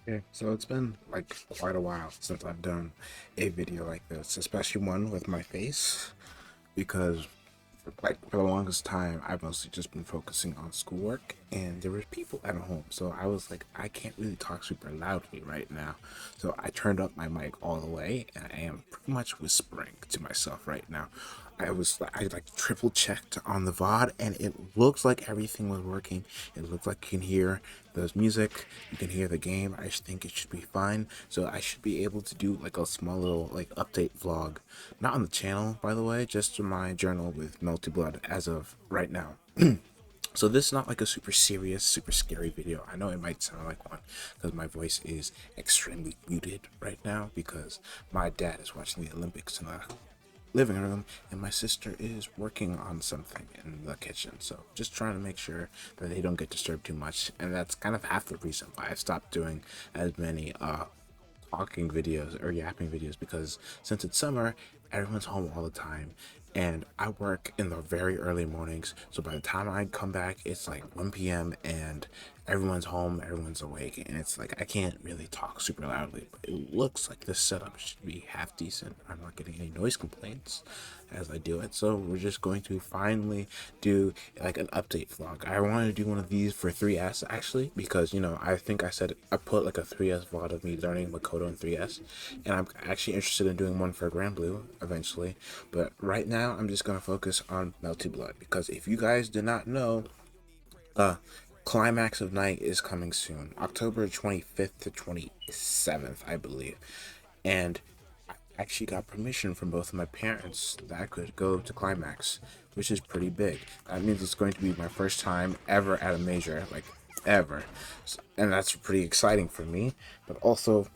Okay, so it's been like quite a while since I've done a video like this, especially one with my face, because like for the longest time I've mostly just been focusing on schoolwork and there were people at home, so I was like, I can't really talk super loudly right now. So I turned up my mic all the way and I am pretty much whispering to myself right now. I like triple checked on the VOD and it looks like everything was working. It looks like you can hear the music, you can hear the game. I think it should be fine. So I should be able to do like a small little like update vlog. Not on the channel, by the way, just to my journal with Melty Blood as of right now. So this is not like a super serious, super scary video. I know it might sound like one because my voice is extremely muted right now because my dad is watching the Olympics in the living room and my sister is working on something in the kitchen. So just trying to make sure that they don't get disturbed too much. And that's kind of half the reason why I stopped doing as many talking videos or yapping videos, because since it's summer, everyone's home all the time and I work in the very early mornings, so by the time I come back it's like 1 p.m and everyone's home, everyone's awake, and it's like I can't really talk super loudly, but it looks like this setup should be half decent. I'm not getting any noise complaints as I do it, so we're just going to finally do like an update vlog. I wanted to do one of these for 3S actually, because I think I said I put like a 3S vlog of me learning Makoto in 3S, and I'm actually interested in doing one for Grand Blue eventually, but right now I'm just going to focus on Melty Blood, because if you guys did not know, uh Climax of Night is coming soon, October 25th to 27th, I believe. And I actually got permission from both of my parents that I could go to Climax, which is pretty big. That means it's going to be my first time ever at a major, like ever. And that's pretty exciting for me, but also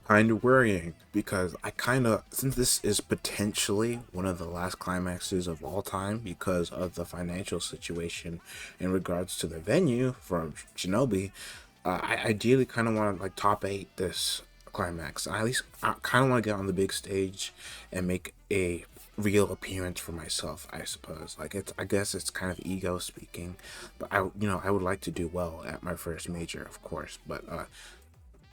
kind of worrying because I kind of, since this is potentially one of the last climaxes of all time because of the financial situation in regards to the venue for Shinobi, I ideally kind of want to like top eight this climax. At least I kind of want to get on the big stage and make a real appearance for myself, I suppose. Like, it's, I guess it's kind of ego speaking, but I would like to do well at my first major, of course. But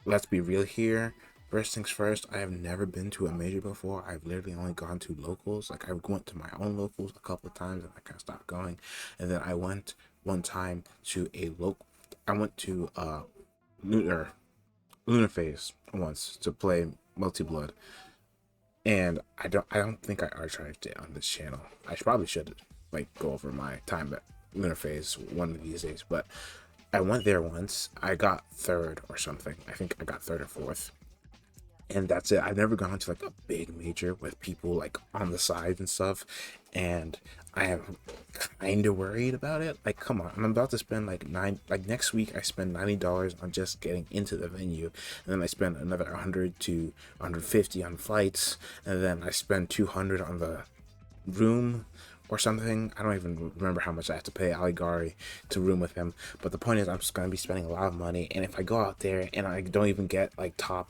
let's be real here. First things first, I have never been to a major before. I've literally only gone to locals. Like, I went to my own locals a couple of times and I kind of stopped going. And then I went one time to a local. I went to Lunar Phase once to play Multi Blood, and I don't think I archived it on this channel. I probably should like go over my time at Lunar Phase one of these days. But I went there once. I got third or something. I think I got third or fourth, and that's it. I've never gone to like a big major with people like on the side and stuff, and I am kind of worried about it. Like, come on, I'm about to spend like next week. I spend $90 on just getting into the venue, and then I spend another 100 to 150 on flights, and then I spend 200 on the room or something. I don't even remember how much I have to pay Aligari to room with him. But the point is, I'm just gonna be spending a lot of money, and if I go out there and I don't even get like top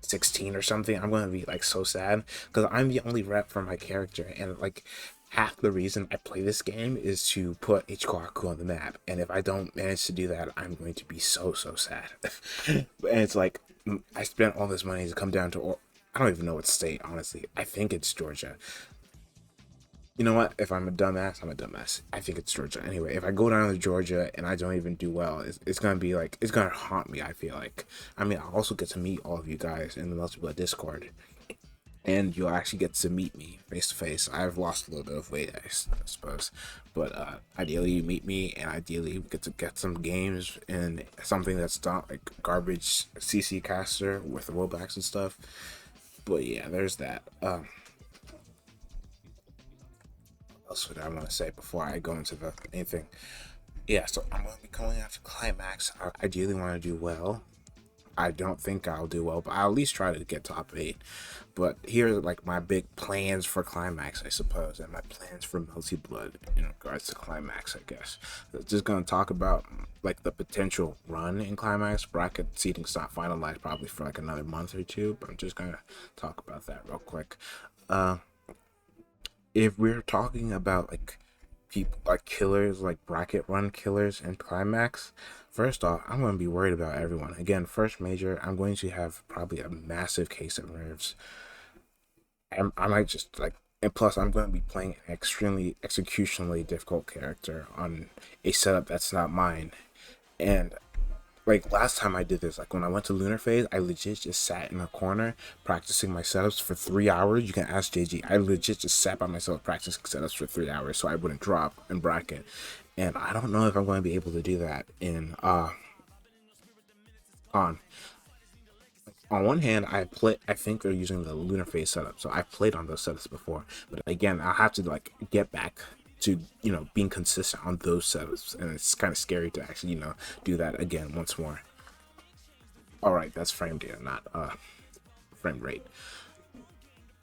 16 or something, I'm gonna be like so sad because I'm the only rep for my character, and like half the reason I play this game is to put H-Kkohaku on the map, and if I don't manage to do that, I'm going to be so sad. And it's like, I spent all this money to come down to, I don't even know what state, honestly. I think it's Georgia. You know what? If I'm a dumbass, I'm a dumbass. I think it's Georgia. Anyway, if I go down to Georgia and I don't even do well, it's gonna be like, it's gonna haunt me, I feel like. I mean, I'll also get to meet all of you guys in the Multiple Discord, and you'll actually get to meet me face to face. I've lost a little bit of weight, I suppose, but ideally you meet me, and ideally we get to get some games and something that's not like garbage CC caster with rollbacks and stuff. But yeah, there's that. What else would I want to say before I go into the anything? Yeah, so I'm going to be going after Climax. I ideally want to do well. I don't think I'll do well, but I'll at least try to get top 8. But here are like my big plans for Climax, I suppose, and my plans for Multi Blood in regards to Climax, I guess. Just going to talk about like the potential run in Climax. Bracket seating's not finalized probably for like another month or two, but I'm just going to talk about that real quick. Uh, if we're talking about like people like killers, like bracket run killers and Climax, First off, I'm going to be worried about everyone. Again, first major, I'm going to have probably a massive case of nerves. I might just like, and plus, I'm going to be playing an extremely executionally difficult character on a setup that's not mine. And like last time I did this, like when I went to Lunar Phase, I legit just sat in a corner practicing my setups for 3 hours. You can ask JG. I legit just sat by myself practicing setups for 3 hours so I wouldn't drop in bracket. And I don't know if I'm going to be able to do that in on. On one hand, I think they're using the Lunar Phase setup, so I've played on those setups before. But again, I'll have to like get back to being consistent on those setups, and it's kind of scary to actually do that again once more. All right, that's frame data, not frame rate.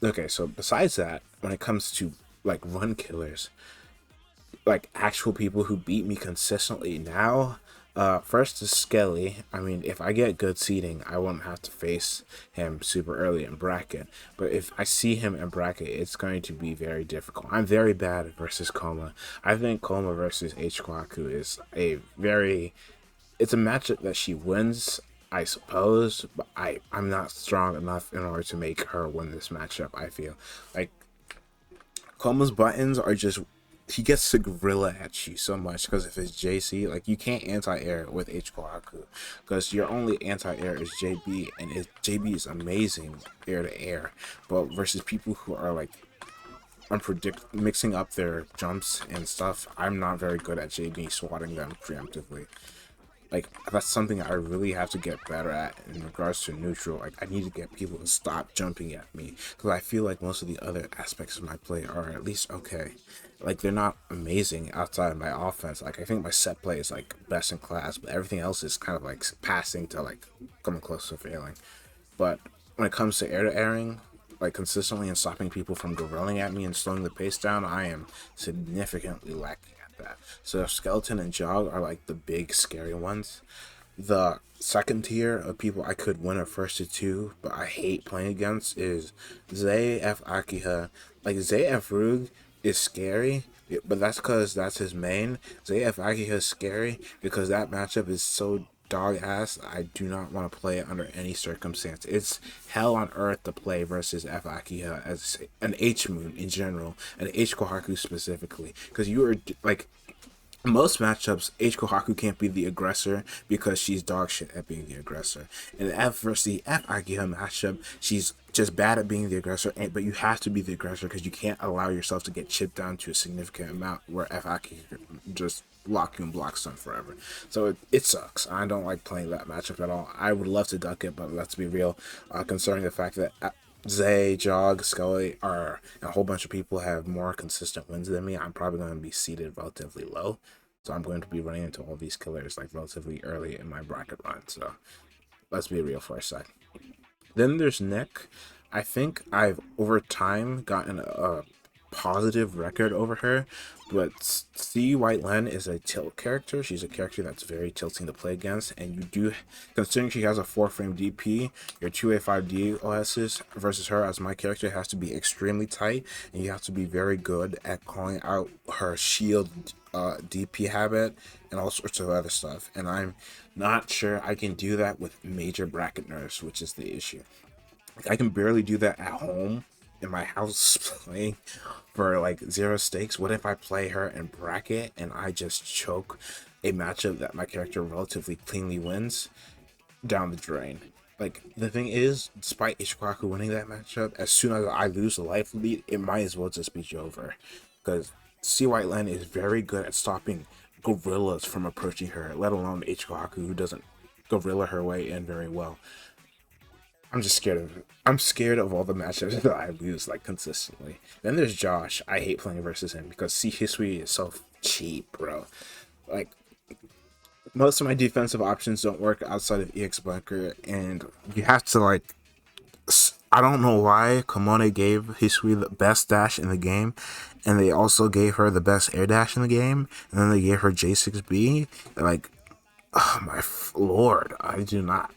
Okay, so besides that, when it comes to like run killers, like actual people who beat me consistently now, first is Skelly. I mean, if I get good seating, I won't have to face him super early in bracket. But if I see him in bracket, it's going to be very difficult. I'm very bad versus Hkoha. I think Hkoha versus H-Kkohaku is it's a matchup that she wins, I suppose, but I'm not strong enough in order to make her win this matchup. I feel like Hkoha's buttons are just, he gets to gorilla at you so much because of his JC. Like, you can't anti-air with H-Kkohaku because your only anti-air is JB, and JB is amazing air to air. But versus people who are like mixing up their jumps and stuff, I'm not very good at JB swatting them preemptively. Like, that's something I really have to get better at in regards to neutral. Like, I need to get people to stop jumping at me because I feel like most of the other aspects of my play are at least okay. Like, they're not amazing outside of my offense. Like, I think my set play is like best in class, but everything else is kind of like passing to like coming close to failing. But when it comes to air to airing, like consistently and stopping people from gorilling at me and slowing the pace down, I am significantly lacking at that. So Skeleton and Jog are like the big scary ones. The second tier of people I could win a first to two, but I hate playing against is Zaid F Hkoha. Like, Zaid F Rug is scary, but that's because that's his main. Zaid F Hkoha is scary because that matchup is so dog ass. I do not want to play it under any circumstance. It's hell on earth to play versus F Hkoha as an H moon in general, and H-Kkohaku specifically, because you are like, most matchups, H-Kkohaku can't be the aggressor because she's dog shit at being the aggressor. In the F versus the F Hkoha matchup, she's just bad at being the aggressor, but you have to be the aggressor because you can't allow yourself to get chipped down to a significant amount where F Hkoha just lock you and block stun forever. So it sucks. I don't like playing that matchup at all. I would love to duck it, but let's be real, concerning the fact that Zay, Jog, Scully and a whole bunch of people have more consistent wins than me, I'm probably going to be seated relatively low. So I'm going to be running into all these killers like relatively early in my bracket run. So let's be real for a sec. Then there's Nick. I think I've over time gotten a positive record over her, but C White Len is a tilt character. She's a character that's very tilting to play against, and you do, considering she has a 4-frame DP, your 2A5 DOSs versus her as my character has to be extremely tight, and you have to be very good at calling out her shield DP habit and all sorts of other stuff, and I'm not sure I can do that with major bracket nerfs, which is the issue. I can barely do that at home in my house playing for like 0 stakes. What if I play her in bracket and I just choke a matchup that my character relatively cleanly wins down the drain? Like, the thing is, despite H-Kkohaku winning that matchup, as soon as I lose the life lead, it might as well just be over, because C White Len is very good at stopping gorillas from approaching her, let alone H-Kkohaku, who doesn't gorilla her way in very well. I'm just scared of it. I'm scared of all the matchups that I lose like consistently. Then there's Josh. I hate playing versus him because C history is so cheap, bro. Like, most of my defensive options don't work outside of EX Bunker, and you have to like, I don't know why Kamone gave Hisui the best dash in the game, and they also gave her the best air dash in the game, and then they gave her J6B. Like, oh my lord, I do not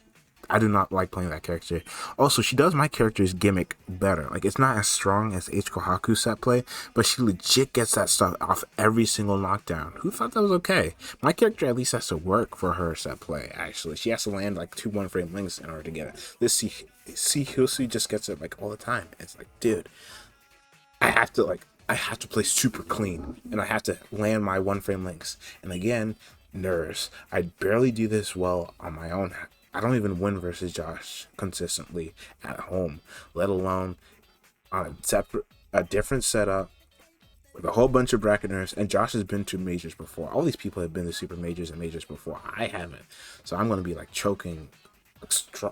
I do not like playing that character. Also, she does my character's gimmick better. Like, it's not as strong as H-Kkohaku set play, but she legit gets that stuff off every single knockdown. Who thought that was okay? My character at least has to work for her set play, actually. She has to land like 2 1-frame links in order to get it. This Hiyosu just gets it like all the time. It's like, dude, I have to play super clean, and I have to land my 1-frame links. And again, nerves. I barely do this well on my own. I don't even win versus Josh consistently at home, let alone on a different setup with a whole bunch of bracket nerfs. And Josh has been to majors before. All these people have been to super majors and majors before. I haven't, so I'm gonna be like choking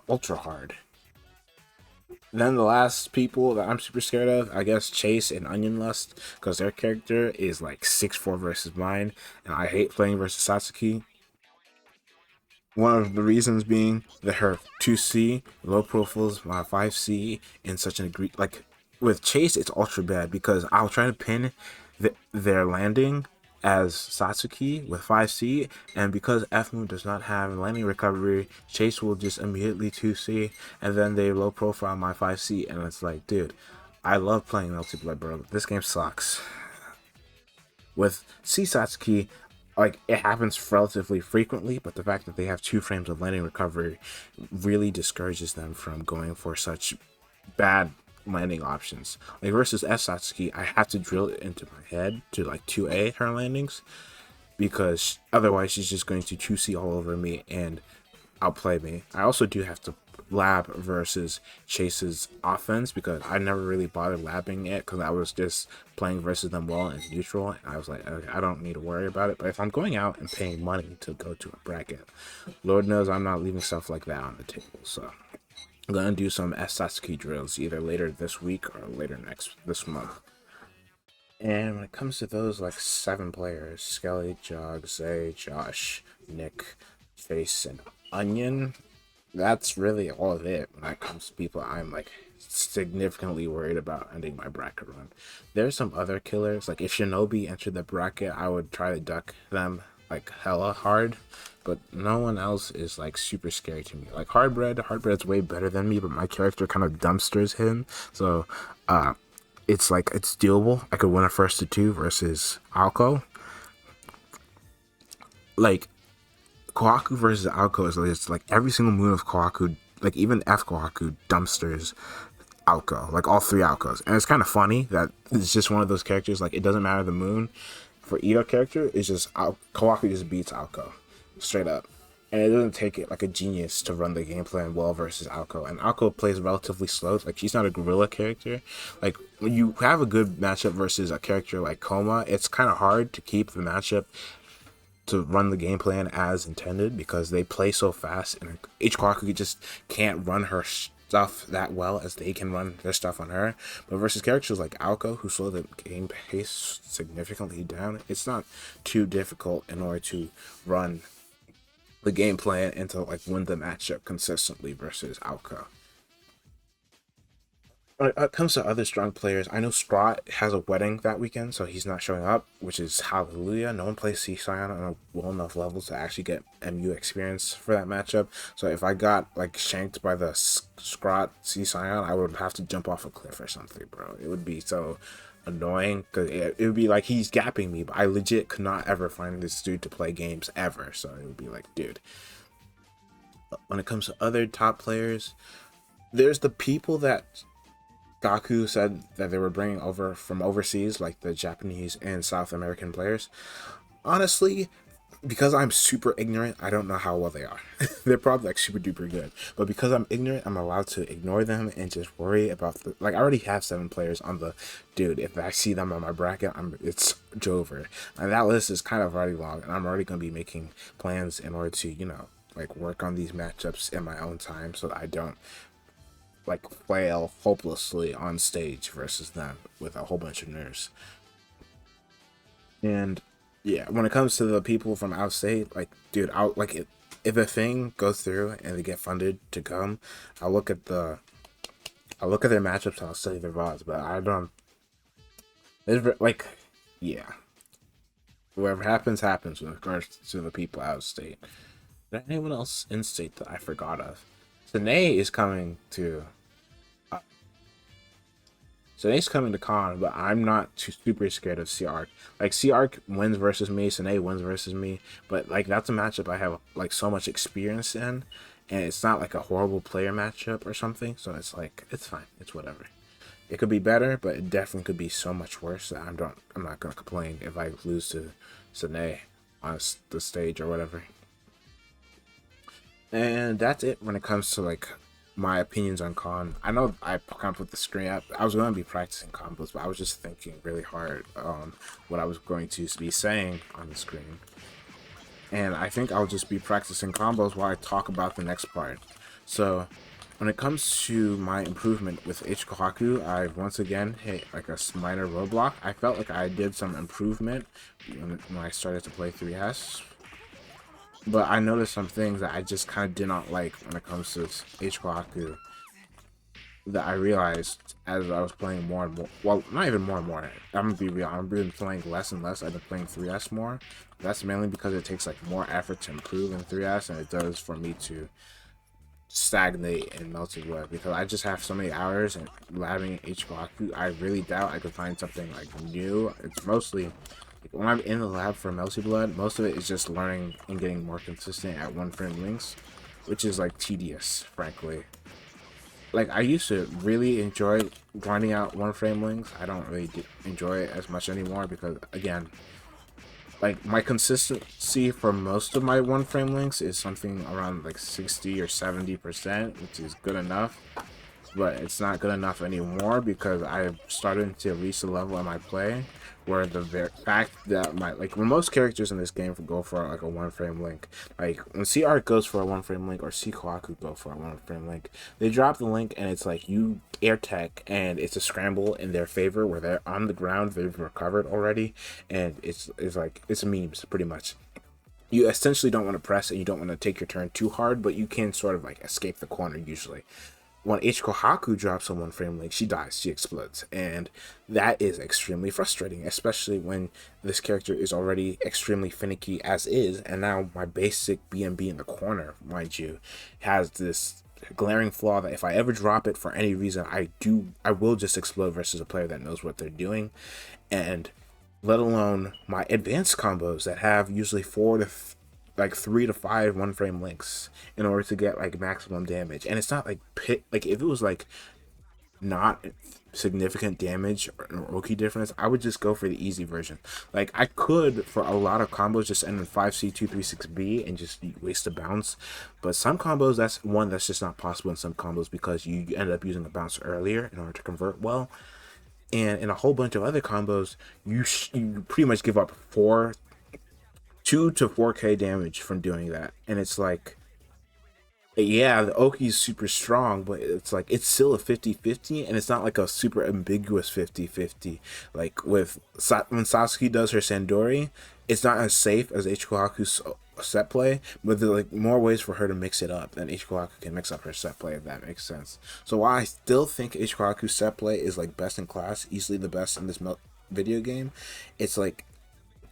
ultra hard. Then the last people that I'm super scared of, I guess Chase and Onion Lust, because their character is like 6'4" versus mine, and I hate playing versus Satsuki. One of the reasons being that her 2C low profiles my 5C in such an like with Chase it's ultra bad because I'll try to pin their landing as Satsuki with 5C, and because F-Moon does not have landing recovery, Chase will just immediately 2C, and then they low profile my 5C, and it's like, dude, I love playing multiplayer, bro. This game sucks. With C Satsuki, like, it happens relatively frequently, but the fact that they have 2 frames of landing recovery really discourages them from going for such bad landing options. Like versus S Satsuki, I have to drill it into my head to like 2A her landings, because otherwise she's just going to 2C all over me and outplay me. I also do have to lab versus Chase's offense because I never really bothered labbing it because I was just playing versus them well in neutral, and I was like, okay, I don't need to worry about it. But if I'm going out and paying money to go to a bracket, Lord knows I'm not leaving stuff like that on the table. So I'm gonna do some S Satsuki drills either later this week or later this month. And when it comes to those like 7 players, Skelly, Jog, Zaid, Josh, Nick, Face, and Onion, that's really all of it when it comes to people I'm like significantly worried about ending my bracket run. There's some other killers, like if Shinobi entered the bracket, I would try to duck them like hella hard, but no one else is like super scary to me. Like Hardbread's way better than me, but my character kind of dumpsters him, so it's like it's doable. I could win a first to 2 versus Alco. Like Hkohaku versus Hkoha is just like every single moon of Hkohaku, like even Hkohaku dumpsters Hkoha, like all 3 Hkohas. And it's kind of funny that it's just one of those characters, like it doesn't matter the moon for either character, it's just Hkohaku just beats Hkoha straight up. And it doesn't take it like a genius to run the game plan well versus Hkoha. And Hkoha plays relatively slow. Like, she's not a gorilla character. Like, when you have a good matchup versus a character like Coma, it's kind of hard to keep the matchup to run the game plan as intended because they play so fast, and H-Kkohaku just can't run her stuff that well as they can run their stuff on her. But versus characters like Hkoha, who slow the game pace significantly down, it's not too difficult in order to run the game plan and to like win the matchup consistently versus Hkoha. When it comes to other strong players, I know Scrot has a wedding that weekend, so he's not showing up, which is hallelujah. No one plays Cxidr on a well enough level to actually get MU experience for that matchup. So if I got like shanked by the Scrot Cxidr, I would have to jump off a cliff or something, bro. It would be so annoying because it would be like he's gapping me, but I legit could not ever find this dude to play games ever. So it would be like, dude. When it comes to other top players, there's the people that Gaku said that they were bringing over from overseas, like the Japanese and South American players. Honestly, because I'm super ignorant, I don't know how well they are. They're probably like super duper good, but because I'm ignorant, I'm allowed to ignore them and just worry about the like. I already have 7 players on the dude. If I see them on my bracket, it's Jover, and that list is kind of already long, and I'm already gonna be making plans in order to like work on these matchups in my own time so that I don't like flail hopelessly on stage versus them with a whole bunch of nerves. And yeah, when it comes to the people from out state, like dude, I'll like if a thing goes through and they get funded to come, I'll look at their matchups and I'll study their VODs, but I don't. It's like, yeah, whatever happens with regards to the people out of state. Is there anyone else in state that I forgot of? Sine is coming to Sine's coming to Con, but I'm not too super scared of C-Arc. Like C-Arc wins versus me, Sine wins versus me, but like that's a matchup I have like so much experience in, and it's not like a horrible player matchup or something. So it's like it's fine, it's whatever. It could be better, but it definitely could be so much worse that I'm not gonna complain if I lose to Sine on the stage or whatever. And that's it when it comes to like my opinions on con. I know I kind of put the screen up. I was going to be practicing combos, but I was just thinking really hard on what I was going to be saying on the screen. And I think I'll just be practicing combos while I talk about the next part. So when it comes to my improvement with H-Kkohaku, I once again hit like a minor roadblock. I felt like I did some improvement when I started to play 3S. But I noticed some things that I just kind of did not like when it comes to H-Kkohaku that I realized as I was playing more and more. Well, not even more and more. I'm gonna be real. I've been playing less and less. I've been playing 3S more. That's mainly because it takes like more effort to improve in 3S than it does for me to stagnate in Melted Web, because I just have so many hours and having H-Kkohaku. I really doubt I could find something like new. It's mostly like, when I'm in the lab for Melty Blood, most of it is just learning and getting more consistent at one frame links, which is like tedious, frankly. Like I used to really enjoy grinding out one frame links. I don't really enjoy it as much anymore because again, like my consistency for most of my one frame links is something around like 60 or 70%, which is good enough. But it's not good enough anymore because I've started to reach the level in my play where the fact that when most characters in this game go for like a one frame link, like when C-Arc goes for a one frame link or Cxidr go for a one frame link, they drop the link and it's like you air tech and it's a scramble in their favor where they're on the ground, they've recovered already, and it's like it's memes pretty much. You essentially don't want to press and you don't want to take your turn too hard, but you can sort of like escape the corner usually. When H-Kkohaku drops on one frame link, she dies, she explodes, and that is extremely frustrating, especially when this character is already extremely finicky as is, and now my basic BMB in the corner, mind you, has this glaring flaw that if I ever drop it for any reason, I will just explode versus a player that knows what they're doing, and let alone my advanced combos that have usually 3 to 5 one frame links in order to get like maximum damage. And it's not like like if it was like not significant damage or Oki difference, I would just go for the easy version. Like I could for a lot of combos just end in 5C236B and just waste a bounce, but some combos that's just not possible in some combos because you end up using a bounce earlier in order to convert well. And in a whole bunch of other combos, you pretty much give up 2 to 4k damage from doing that, and it's like, yeah, the Oki's super strong, but it's like it's still a 50-50, and it's not like a super ambiguous 50-50. Like when Sasuke does her Sandori, it's not as safe as H-Kkohaku's set play, but there's like more ways for her to mix it up than H-Kkohaku can mix up her set play, if that makes sense. So while I still think H-Kkohaku's set play is like best in class, easily the best in this video game, it's like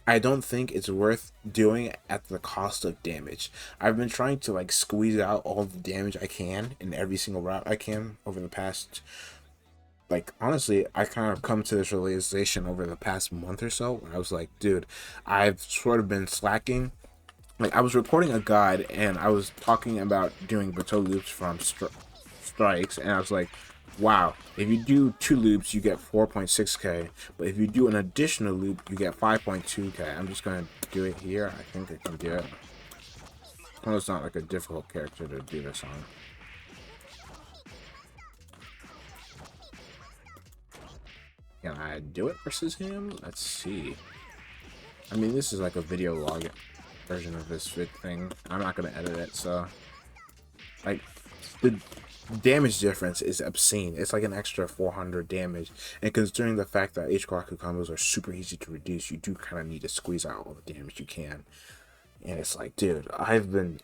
I don't think it's worth doing at the cost of damage. I've been trying to like squeeze out all the damage I can in every single route I can over the past, like honestly, I kind of come to this realization over the past month or so where I was like, dude, I've sort of been slacking. Like I was recording a guide and I was talking about doing bateau loops from strikes, and I was like, wow, if you do 2 loops, you get 4.6k, but if you do an additional loop, you get 5.2k. I'm just gonna do it here. I think I can do it. Well, it's not like a difficult character to do this on. Can I do it versus him? Let's see. I mean, this is like a video log version of this thing. I'm not gonna edit it, so like the damage difference is obscene. It's like an extra 400 damage, and considering the fact that H-Kkohaku combos are super easy to reduce, you do kind of need to squeeze out all the damage you can. And it's like, dude, I've been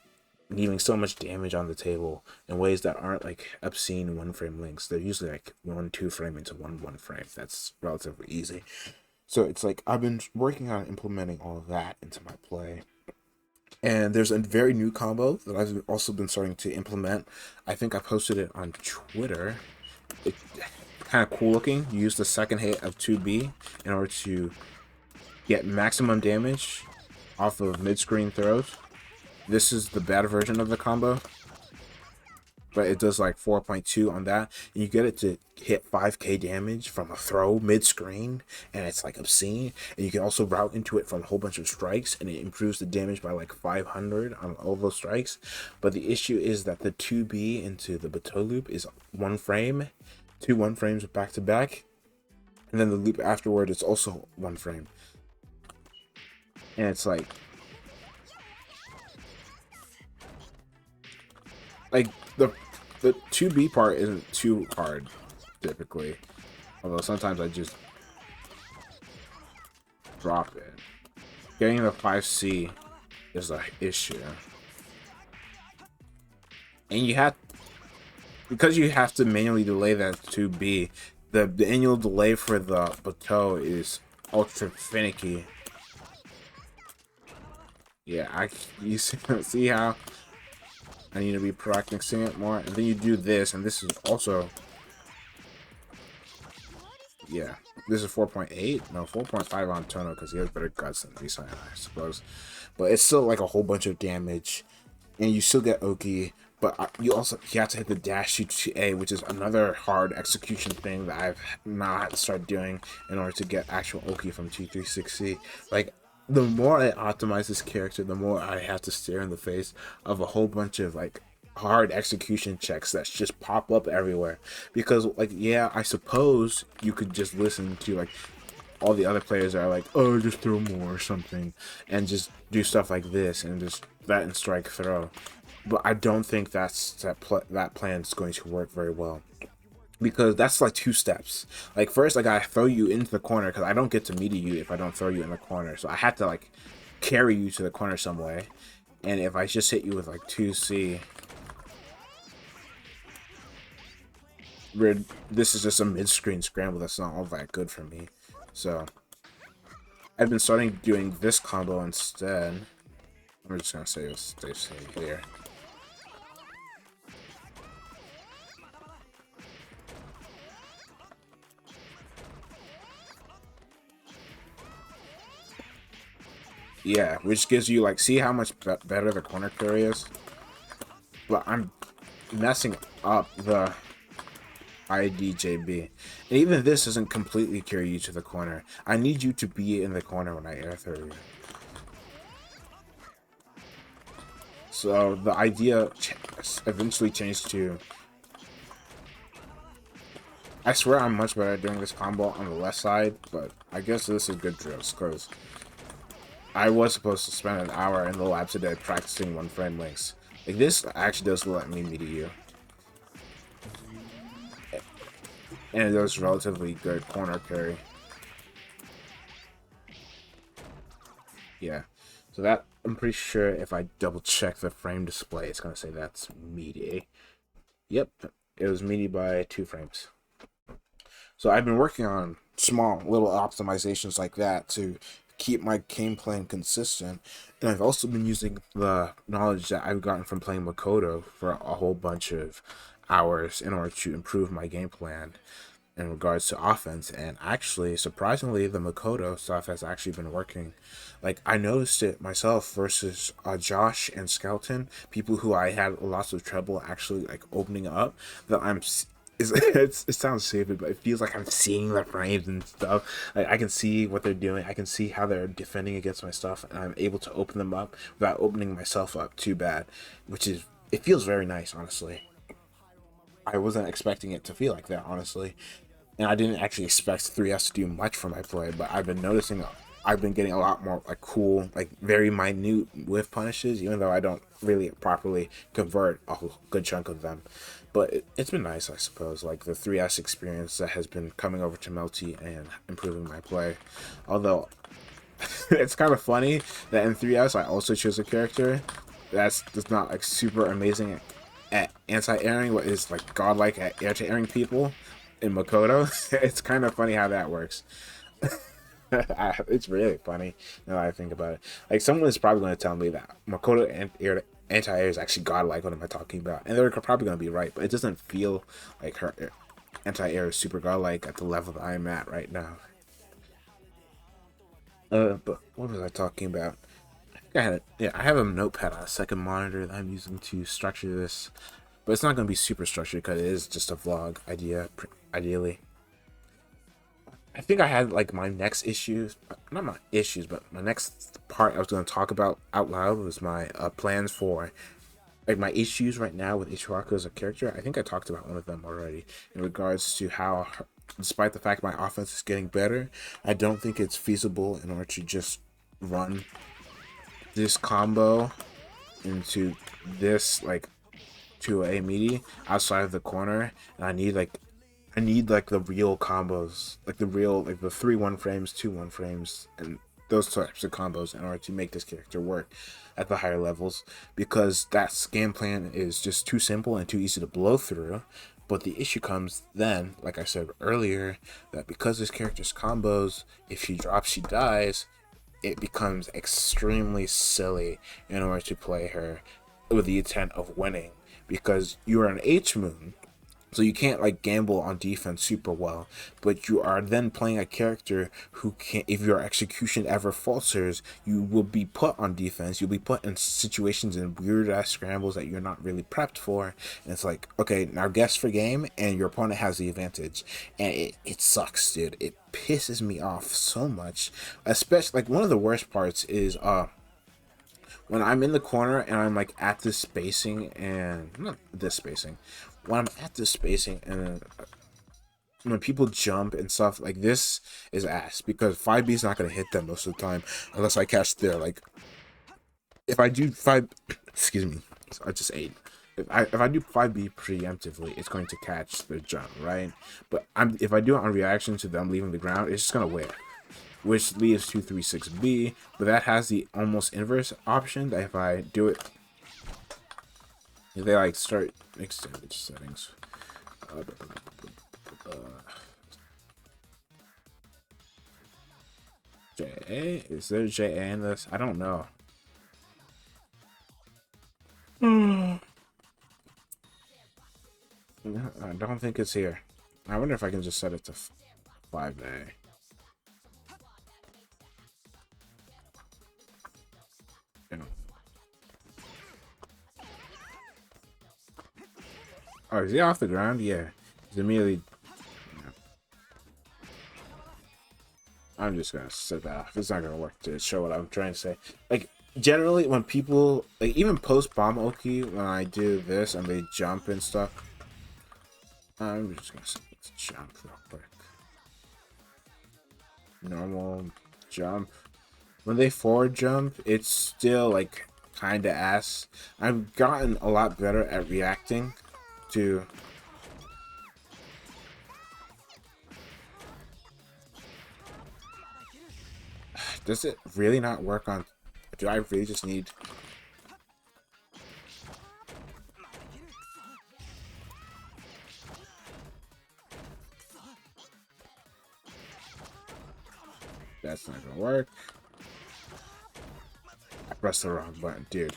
leaving so much damage on the table in ways that aren't like obscene one frame links. They're usually like 1-2 frame into 1-1 frame. That's relatively easy. So it's like I've been working on implementing all of that into my play. And there's a very new combo that I've also been starting to implement. I think I posted it on Twitter. It's kind of cool looking. You use the second hit of 2B in order to get maximum damage off of mid-screen throws. This is the bad version of the combo, but it does like 4.2 on that, and you get it to hit 5k damage from a throw mid-screen, and it's like obscene. And you can also route into it from a whole bunch of strikes, and it improves the damage by like 500 on all those strikes. But the issue is that the 2B into the bateau loop is 1 frame, 1 frames back to back, and then the loop afterward is also 1 frame. And it's like the 2B part isn't too hard typically, although sometimes I just drop it. Getting the 5C is an issue, and you have, because you have to manually delay that 2B, the annual delay for the bateau is ultra finicky. Yeah, you see how I need to be practicing it more. And then you do this, and this is also, yeah, this is 4.8, no, 4.5 on Tono, because he has better guts than Resign, I suppose. But it's still like a whole bunch of damage, and you still get Oki. But you have to hit the dash shoot to A, which is another hard execution thing that I've not had to start doing in order to get actual Oki from G360. Like, the more I optimize this character, the more I have to stare in the face of a whole bunch of like hard execution checks that just pop up everywhere. Because like, yeah, I suppose you could just listen to like all the other players that are like, oh, just throw more or something, and just do stuff like this and just that and strike throw. But I don't think that plan is going to work very well, because that's like 2 steps. Like, first, like, I throw you into the corner, because I don't get to melee you if I don't throw you in the corner. So I have to like carry you to the corner some way. And if I just hit you with like 2C, this is just a mid-screen scramble that's not all that good for me. So I've been starting doing this combo instead. I'm just gonna stay safe here. Yeah, which gives you like, see how much better the corner carry is? But I'm messing up the IDJB. And even this doesn't completely carry you to the corner. I need you to be in the corner when I air throw you. So the idea eventually changed to, I swear I'm much better at doing this combo on the left side, but I guess this is good drills, because I was supposed to spend an hour in the lab today practicing 1 frame links. Like, this actually does let me meet you. And it does relatively good corner carry. Yeah. So that, I'm pretty sure if I double check the frame display, it's going to say that's meaty. Yep, it was meaty by 2 frames. So I've been working on small little optimizations like that to keep my game plan consistent. And I've also been using the knowledge that I've gotten from playing Makoto for a whole bunch of hours in order to improve my game plan in regards to offense. And actually, surprisingly, the Makoto stuff has actually been working. Like, I noticed it myself versus Josh and Skeleton, people who I had lots of trouble actually like opening up, that it sounds stupid, but it feels like I'm seeing the frames and stuff. Like, I can see what they're doing, I can see how they're defending against my stuff, and I'm able to open them up without opening myself up too bad, which is, it feels very nice, honestly. I wasn't expecting it to feel like that, honestly. And I didn't actually expect 3S to do much for my play, but I've been noticing I've been getting a lot more like cool, like very minute whiff punishes, even though I don't really properly convert a good chunk of them. But it's been nice, I suppose, like the 3S experience that has been coming over to Melty and improving my play. Although, it's kind of funny that in 3S I also chose a character that's not like super amazing at anti-airing, but is like godlike at anti-airing people in Makoto. It's kind of funny how that works. It's really funny now that I think about it. Like someone is probably going to tell me that Makoto anti-air is actually godlike. What am I talking about? And they're probably going to be right, but it doesn't feel like her anti-air is super godlike at the level that I'm at right now. But what was I talking about? I think I had I have a notepad on a second monitor that I'm using to structure this, but it's not going to be super structured because it is just a vlog idea. Ideally, I think I had like my next issues, not my issues, but my next part I was going to talk about out loud was my plans for like my issues right now with H-Kkohaku as a character. I think I talked about one of them already in regards to how, despite the fact my offense is getting better, I don't think it's feasible in order to just run this combo into this like to a meaty outside of the corner, and I need like the real combos, like the real like the 3-1 frames, 2-1 frames, and those types of combos in order to make this character work at the higher levels, because that game plan is just too simple and too easy to blow through. But the issue comes then, like I said earlier, that because this character's combos, if she drops, she dies, it becomes extremely silly in order to play her with the intent of winning, because you're an H moon, so you can't like gamble on defense super well, but you are then playing a character who can, if your execution ever falters, you will be put on defense. You'll be put in situations and weird ass scrambles that you're not really prepped for. And it's like, okay, now guess for game, and your opponent has the advantage, and it sucks, dude. It pisses me off so much. Especially like one of the worst parts is when I'm in the corner and I'm like at this spacing and not this spacing, when I'm at this spacing and when people jump and stuff like this is ass, because 5B is not gonna hit them most of the time unless I catch their like. If I do 5, excuse me, I just ate. If I do 5B preemptively, it's going to catch the jump, right? But if I do it on reaction to them leaving the ground, it's just gonna whip, which leaves 236B, but that has the almost inverse option that if I do it, if they like start extended settings. JA? Is there JA in this? I don't know. I don't think it's here. I wonder if I can just set it to 5A. You know. Oh, is he off the ground? Yeah. He's immediately. Yeah. I'm just gonna set that off. It's not gonna work to show what I'm trying to say. Like, generally, when people, like, even post bomb Oki, when I do this and they jump and stuff, I'm just gonna set it to jump real quick. Normal jump. When they forward jump, it's still, like, kinda ass. I've gotten a lot better at reacting to. Does it really not work on? Do I really just need? That's not gonna work. I pressed the wrong button, dude.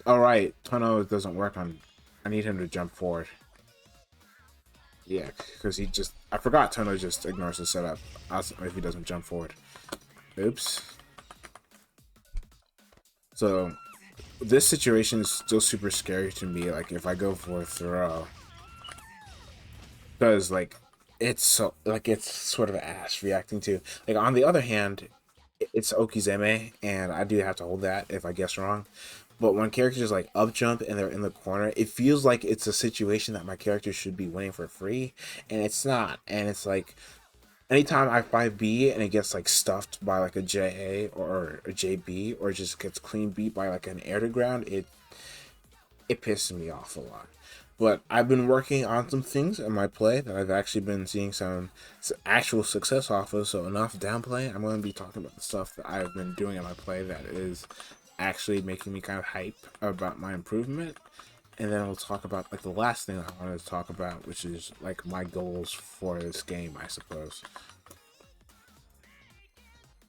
Alright, Tono doesn't work on. I need him to jump forward. Yeah, because he just. I forgot Tono just ignores the setup if he doesn't jump forward. Oops. So, this situation is still super scary to me, like, if I go for a throw. Because, like, it's so, like, it's sort of ass reacting to. Like, on the other hand, it's Okizeme, and I do have to hold that if I guess wrong. But when characters like up jump and they're in the corner, it feels like it's a situation that my character should be winning for free, and it's not. And it's like anytime I 5B and it gets like stuffed by like a JA or a JB, or just gets clean beat by like an air to ground, it pisses me off a lot. But I've been working on some things in my play that I've actually been seeing some actual success off of. So enough downplay. I'm going to be talking about the stuff that I've been doing in my play that is actually making me kind of hype about my improvement. and then we'll talk about like the last thing I wanted to talk about, which is like my goals for this game, I suppose.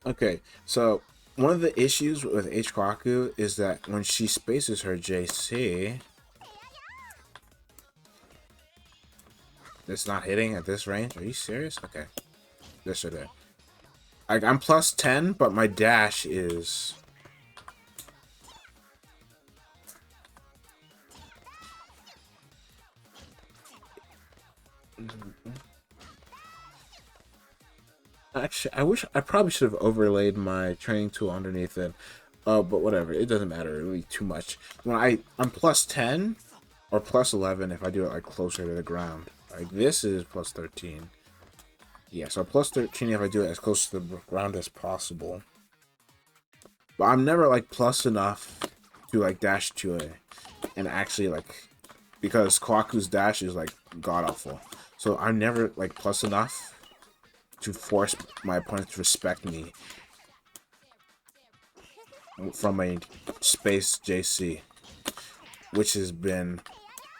Okay, so one of the issues with H-Kkohaku is that when she spaces her JC, it's not hitting at this range. Are you serious? Okay, this or that. Like I'm plus 10, but my dash is. Actually, I probably should have overlaid my training tool underneath it. But whatever, it doesn't matter really too much. When I'm plus 10 or plus 11 if I do it like closer to the ground. Like this is plus 13. Yeah, so plus 13 if I do it as close to the ground as possible. But I'm never like plus enough to like dash to it and actually like, because Hkohaku's dash is like god awful. So I'm never like plus enough to force my opponent to respect me from a space JC, which has been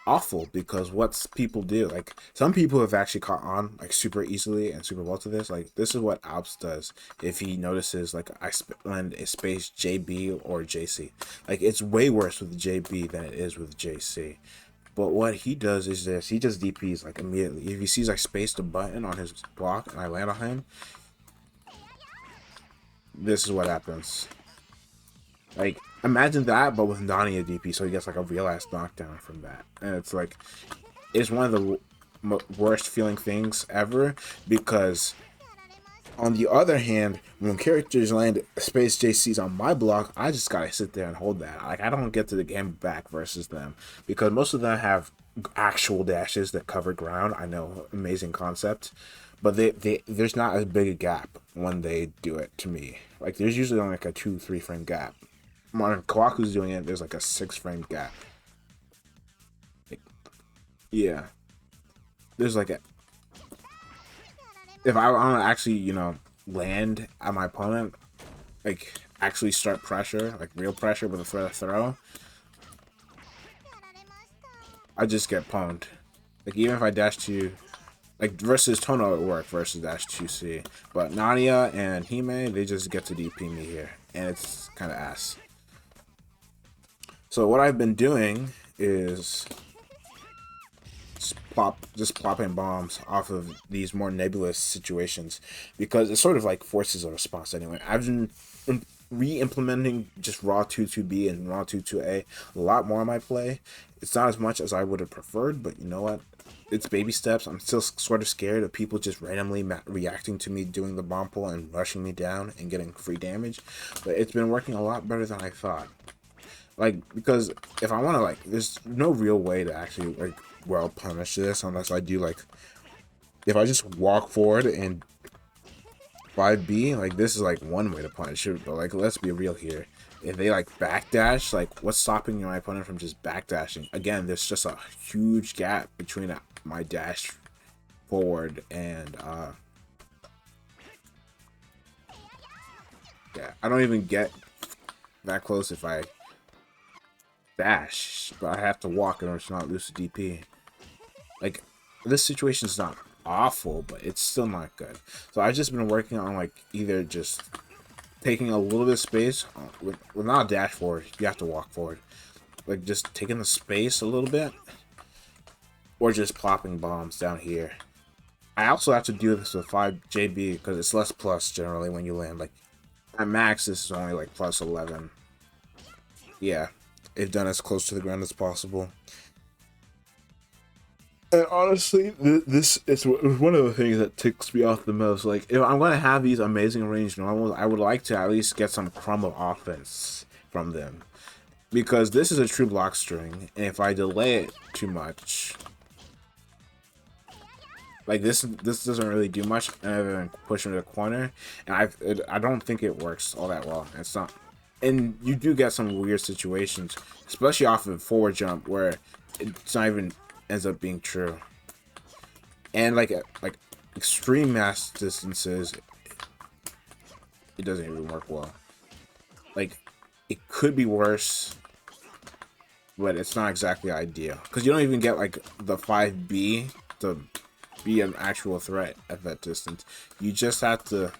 awful because what's people do, like some people have actually caught on like super easily and super well to this. Like this is what Alps does if he notices like I land a space JB or JC. Like it's way worse with JB than it is with JC. But what he does is this: he just DPs like immediately. If he sees I spaced a button on his block and I land on him, this is what happens. Like imagine that, but with Nani a DP, so he gets like a real ass knockdown from that, and it's like it's one of the worst feeling things ever. Because on the other hand, when characters land space JCs on my block, I just gotta sit there and hold that. Like I don't get to the game back versus them because most of them have actual dashes that cover ground. I know, amazing concept, but there's not as big a gap when they do it to me. Like there's usually only like a 2-3 frame gap. When Hkohaku's doing it, there's like a 6 frame gap. Like, yeah, there's like a. If I want to actually, you know, land at my opponent, like actually start pressure, like real pressure with a threat of throw, I just get pwned. Like even if I dash to, like versus Tono it worked versus dash 2C, but Nadia and Hime, they just get to DP me here, and it's kind of ass. So what I've been doing is just plopping bombs off of these more nebulous situations because it sort of like forces a response anyway. I've been re-implementing just raw 2-2B and raw 2-2A a lot more in my play. It's not as much as I would have preferred, but you know what? It's baby steps. I'm still sort of scared of people just randomly reacting to me doing the bomb pull and rushing me down and getting free damage, but it's been working a lot better than I thought. Like, because if I want to, like, there's no real way to actually, like, well punish this unless I do, like, if I just walk forward and 5B, like, this is, like, one way to punish it, but, like, let's be real here. If they, like, backdash, like, what's stopping my opponent from just backdashing? Again, there's just a huge gap between my dash forward and, yeah, I don't even get that close if I dash, but I have to walk in order to not lose the DP. Like, this situation is not awful, but it's still not good. So I've just been working on like either just taking a little bit of space with not a dash forward. You have to walk forward, like just taking the space a little bit, or just plopping bombs down here. I also have to do this with 5JB because it's less plus generally when you land. Like at max, this is only like plus 11. Yeah. If done as close to the ground as possible. And honestly, this is one of the things that ticks me off the most. Like, if I'm going to have these amazing ranged normals, I would like to at least get some crumb of offense from them. Because this is a true block string, and if I delay it too much, like this doesn't really do much other than push him to the corner, and I don't think it works all that well. It's not. And you do get some weird situations, especially off of a forward jump, where it's not even ends up being true. And like extreme mass distances, it doesn't even work well. Like it could be worse. but it's not exactly ideal because you don't even get like the 5B to be an actual threat at that distance. You just have to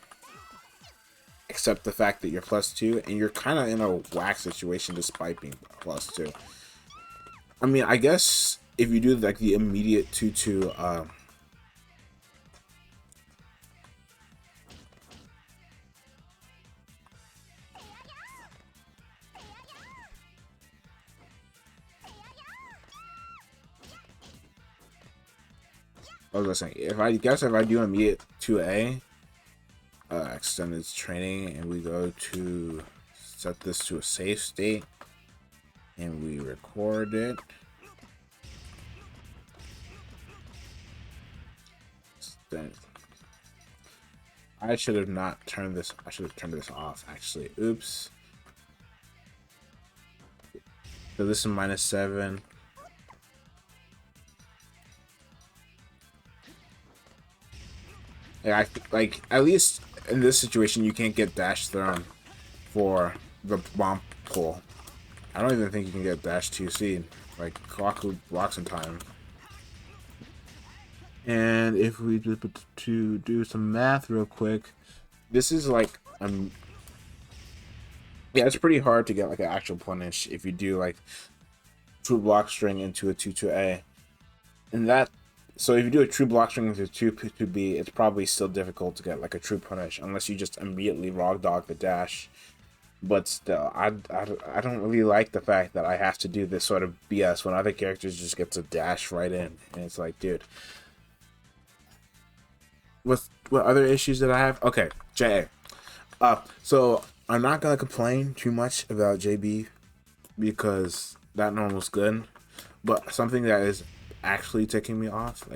accept the fact that you're +2, and you're kind of in a whack situation despite being +2. I mean, I guess if you do like the immediate 2-2, I was saying, if I do immediate 2A, extended training, and we go to set this to a safe state, and we record it. Then I should have not turned this. I should have turned this off. Actually, oops. So this is -7. Yeah, like at least in this situation, you can't get dash thrown for the bomb pull. I don't even think you can get dash 2C. Like Hkohaku blocks in time. And if we just to do some math real quick, this is like yeah, it's pretty hard to get like an actual punish if you do like true block string into a 2-2A. And that, so if you do a true block string into 2-2B, it's probably still difficult to get like a true punish unless you just immediately raw dog the dash. But still, I don't really like the fact that I have to do this sort of BS when other characters just get to dash right in. And it's like, dude. What other issues that I have? Okay, JA. So I'm not gonna complain too much about JB because that normal's good. But something that is actually ticking me off,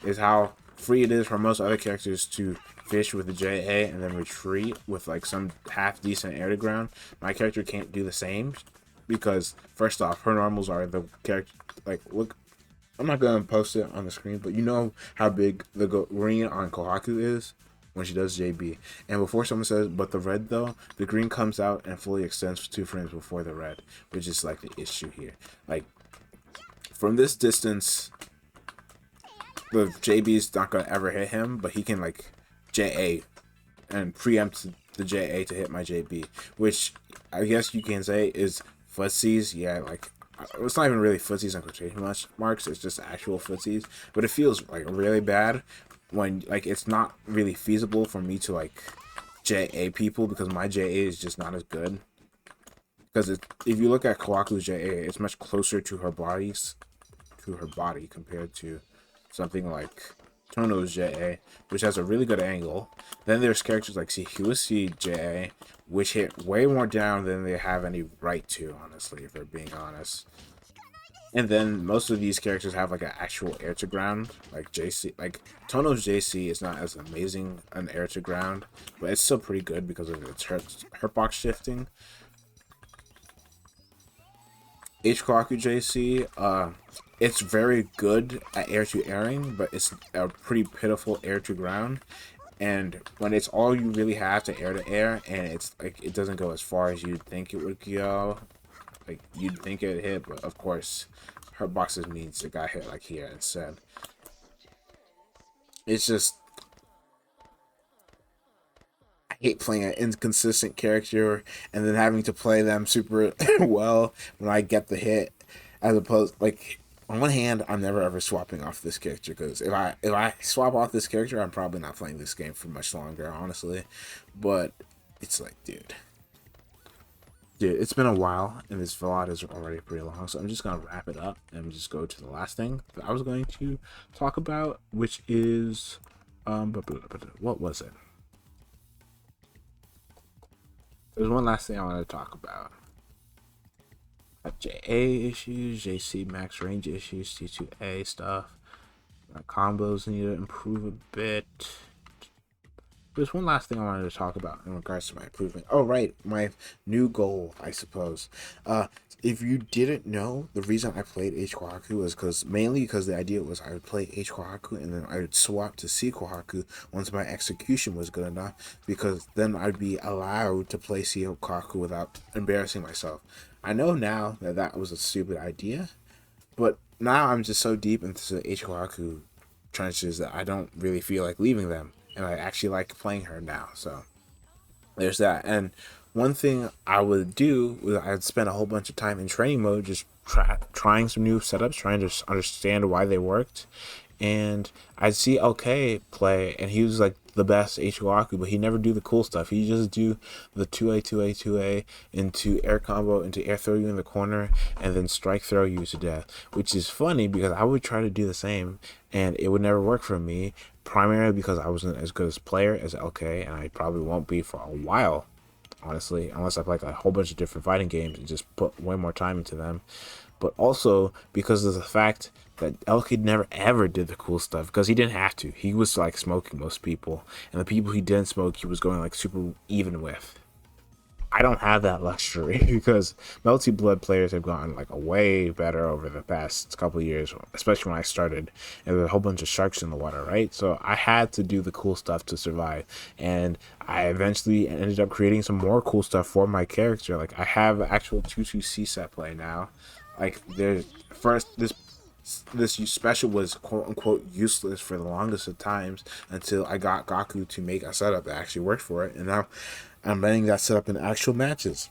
is how free it is for most other characters to fish with the JA and then retreat with like some half decent air to ground. My character can't do the same because first off, her normals are the character like look. I'm not gonna post it on the screen, but you know how big the green on Hkohaku is when she does JB. And before someone says, but the red though, the green comes out and fully extends 2 frames before the red, which is like the issue here. Like from this distance, the JB's not gonna ever hit him, but he can like JA and preempt the JA to hit my JB, which I guess you can say is footsies. Yeah, like it's not even really footsies in quotation marks, it's just actual footsies, but it feels like really bad when like it's not really feasible for me to like JA people because my JA is just not as good. Because if you look at Hkohaku's JA, it's much closer to her body compared to something like Tono's JA, which has a really good angle. Then there's characters like Hkohaku JA, which hit way more down than they have any right to, honestly, if we're being honest. And then most of these characters have like an actual air to ground, like JC. Like Tono's JC is not as amazing an air to ground, but it's still pretty good because of its hurtbox shifting. H-Kkohaku JC, it's very good at air to airing, but it's a pretty pitiful air to ground. And when it's all you really have to air, and it's like it doesn't go as far as you'd think it would go, like you'd think it'd hit, but of course, her boxes means it got hit like here instead. It's just I hate playing an inconsistent character and then having to play them super well when I get the hit, as opposed like. On one hand, I'm never ever swapping off this character because if I swap off this character, I'm probably not playing this game for much longer, honestly. But it's like, dude, it's been a while, and this vlog is already pretty long, so I'm just gonna wrap it up and just go to the last thing that I was going to talk about, which is what was it? There's one last thing I wanted to talk about. JA issues, JC max range issues, T2A stuff. My combos need to improve a bit. There's one last thing I wanted to talk about in regards to my improvement. Oh, right, my new goal, I suppose. Uh, if you didn't know, the reason I played H-Kkohaku was mainly because the idea was I would play H-Kkohaku and then I would swap to Cxidr once my execution was good enough, because then I'd be allowed to play Hkohaku without embarrassing myself. I know now that that was a stupid idea, but now I'm just so deep into the H-Kkohaku trenches that I don't really feel like leaving them, and I actually like playing her now. So there's that. And one thing I would do was I'd spend a whole bunch of time in training mode, just trying some new setups, trying to understand why they worked. And I'd see LK play, and he was like the best Hkohaku, but he never do the cool stuff. He just do the 2A, 2A, 2A into air combo, into air throw you in the corner, and then strike throw you to death, which is funny because I would try to do the same, and it would never work for me, primarily because I wasn't as good as player as LK, and I probably won't be for a while, honestly, unless I play like a whole bunch of different fighting games and just put way more time into them. But also because of the fact that Elkid never ever did the cool stuff, because he didn't have to. He was like smoking most people, and the people he didn't smoke, he was going like super even with. I don't have that luxury because Melty Blood players have gotten like a way better over the past couple of years, especially when I started, and there's a whole bunch of sharks in the water, right? So I had to do the cool stuff to survive, and I eventually ended up creating some more cool stuff for my character. Like I have actual 2-2C set play now. Like there's first this special was quote unquote useless for the longest of times until I got Gaku to make a setup that actually worked for it, and now I'm letting that setup in actual matches.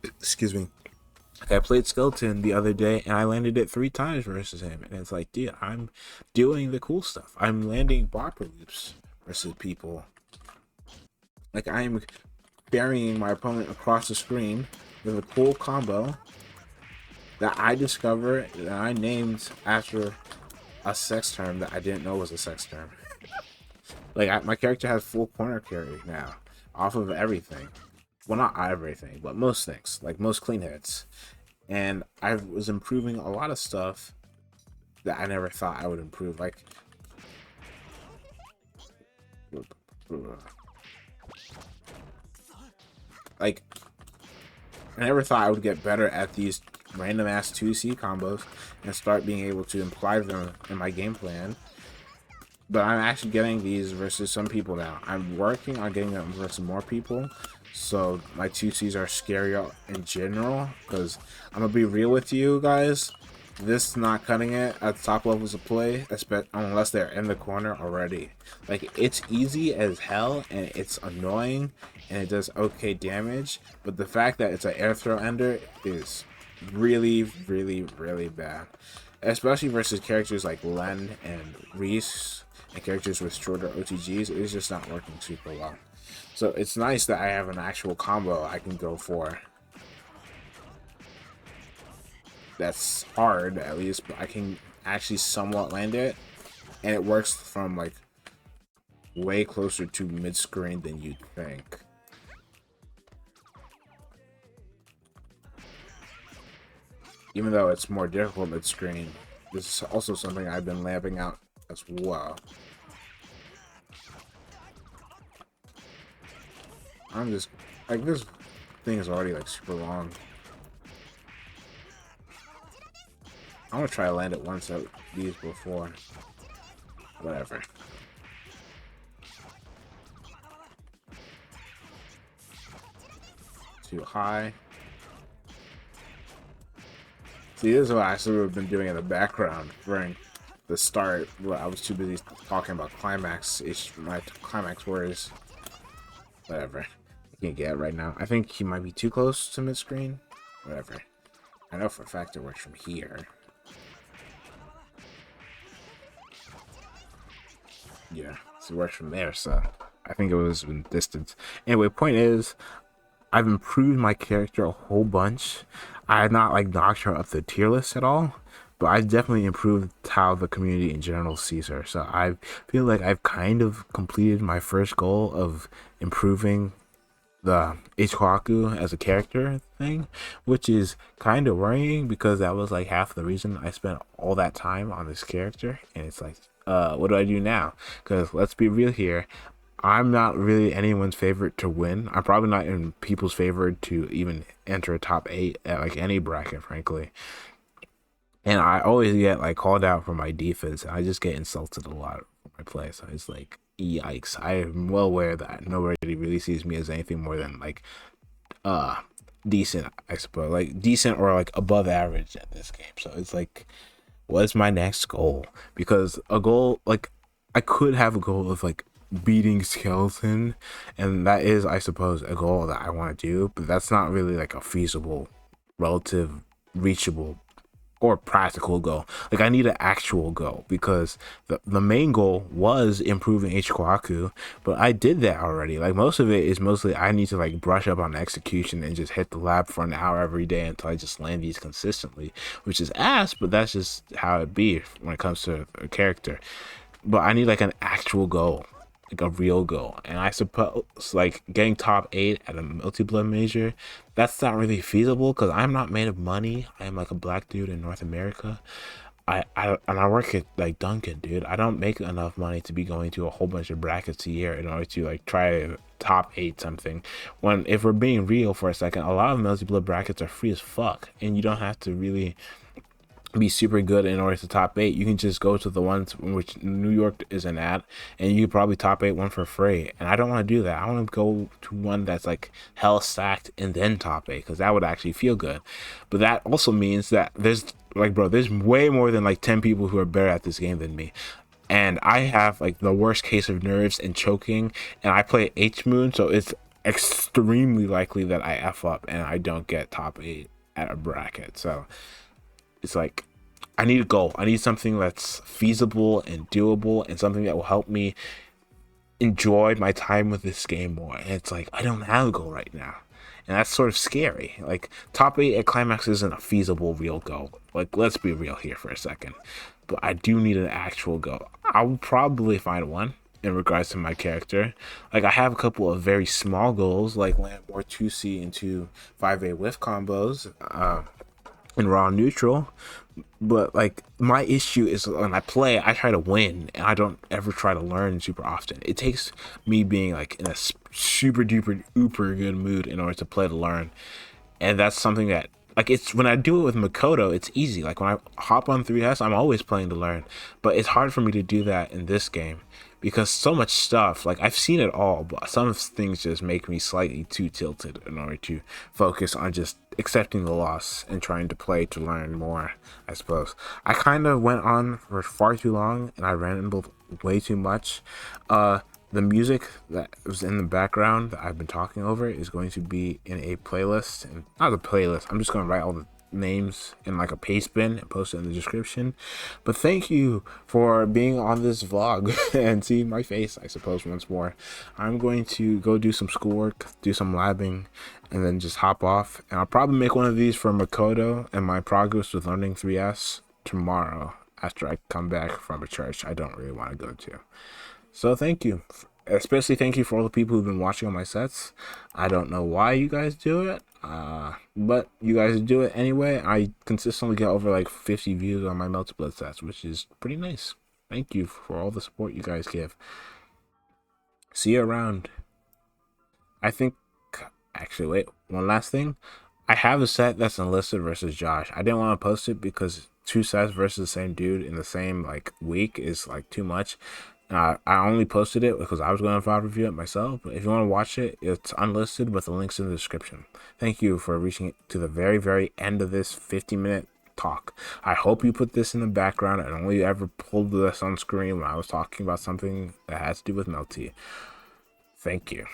Excuse me. Like I played Skeleton the other day and I landed it 3 times versus him, and it's like, dude, I'm doing the cool stuff. I'm landing bopper loops versus people. Like I'm burying my opponent across the screen with a cool combo that I discovered that I named after a sex term that I didn't know was a sex term. Like my character has full corner carry now, off of everything. Well, not everything, but most things, like most clean hits. And I was improving a lot of stuff that I never thought I would improve. Like I never thought I would get better at these random ass 2C combos and start being able to imply them in my game plan. But I'm actually getting these versus some people now. I'm working on getting them versus more people, so my 2Cs are scarier in general, because I'm gonna be real with you guys, this is not cutting it at the top levels of play, unless they're in the corner already. Like, it's easy as hell and it's annoying and it does okay damage, but the fact that it's an air throw ender is really, really, really bad, especially versus characters like Len and Reese and characters with shorter OTGs. It's just not working super well. So it's nice that I have an actual combo I can go for that's hard, at least, but I can actually somewhat land it, and it works from like way closer to mid-screen than you'd think. Even though it's more difficult mid-screen, this is also something I've been lamping out as well. I'm just like, this thing is already like super long. I'm gonna try to land it once at these before. Whatever. Too high. See, this is what I should have been doing in the background during the start. Well, I was too busy talking about Climax. My Climax words. Whatever. I can't get it right now. I think he might be too close to mid-screen. Whatever. I know for a fact it works from here. Yeah, so it works from there, so I think it was in distance. Anyway, point is, I've improved my character a whole bunch. I have not like knocked her up the tier list at all, but I've definitely improved how the community in general sees her. So I feel like I've kind of completed my first goal of improving the H-Kkohaku as a character thing, which is kind of worrying because that was like half the reason I spent all that time on this character. And it's like, what do I do now? Because let's be real here, I'm not really anyone's favorite to win. I'm probably not in people's favor to even enter a top 8 at like any bracket, frankly. And I always get like called out for my defense. I just get insulted a lot for my play. So it's like, yikes. I am well aware that nobody really sees me as anything more than like uh decent, I suppose. Like decent or like above average at this game. So it's like, what's my next goal? Because a goal, like, I could have a goal of like beating Skeleton, and that is, I suppose, a goal that I want to do, but that's not really like a feasible, relative, reachable or practical goal. Like I need an actual goal, because the main goal was improving H-Kkohaku, but I did that already. Like most of it is mostly I need to like brush up on execution and just hit the lab for an hour every day until I just land these consistently, which is ass, but that's just how it be when it comes to a character. But I need like an actual goal, like a real goal. And I suppose like getting top 8 at a multi-blood major, that's not really feasible because I'm not made of money. I am like a black dude in North America. I work at like Dunkin', dude. I don't make enough money to be going to a whole bunch of brackets a year in order to like try to top 8 something. When, if we're being real for a second, a lot of multi-blood brackets are free as fuck, and you don't have to really be super good in order to top 8. You can just go to the ones which New York isn't at, and you could probably top 8 one for free. And I don't want to do that. I want to go to one that's like hell stacked and then top 8, because that would actually feel good. But that also means that there's like, bro, there's way more than like 10 people who are better at this game than me. And I have like the worst case of nerves and choking, and I play H Moon, so it's extremely likely that I F up and I don't get top 8 at a bracket. So it's like, I need a goal. I need something that's feasible and doable, and something that will help me enjoy my time with this game more. And it's like, I don't have a goal right now, and that's sort of scary. Like top 8 at Climax isn't a feasible real goal. Like, let's be real here for a second. But I do need an actual goal. I will probably find one in regards to my character. Like I have a couple of very small goals, like land more 2C into 5A whiff combos. In raw neutral, but like my issue is when I play, I try to win and I don't ever try to learn super often. It takes me being like in a super duper uber good mood in order to play to learn, and that's something that, like, it's when I do it with Makoto, it's easy. Like when I hop on 3S, I'm always playing to learn, but it's hard for me to do that in this game because so much stuff, like I've seen it all, but some things just make me slightly too tilted in order to focus on just accepting the loss and trying to play to learn more, I suppose. I kind of went on for far too long and I rambled way too much. The music that was in the background that I've been talking over is going to be in a playlist, and not a playlist, I'm just going to write all the names in like a paste bin and post it in the description. But thank you for being on this vlog and seeing my face, I suppose, once more. I'm going to go do some schoolwork, do some labbing, and then just hop off, and I'll probably make one of these for Makoto and my progress with learning 3S tomorrow after I come back from a church I don't really want to go to. So thank you, especially thank you for all the people who've been watching on my sets. I don't know why you guys do it, but you guys do it anyway. I consistently get over like 50 views on my Melted Blood sets, which is pretty nice. Thank you for all the support you guys give. See you around. I think, actually, wait, one last thing. I have a set that's enlisted versus Josh. I didn't want to post it because 2 sets versus the same dude in the same like week is like too much. I only posted it because I was going to file review it myself. But if you want to watch it, it's unlisted with the links in the description. Thank you for reaching to the very, very end of this 50-minute talk. I hope you put this in the background and only ever pulled this on screen when I was talking about something that has to do with Melty. Thank you.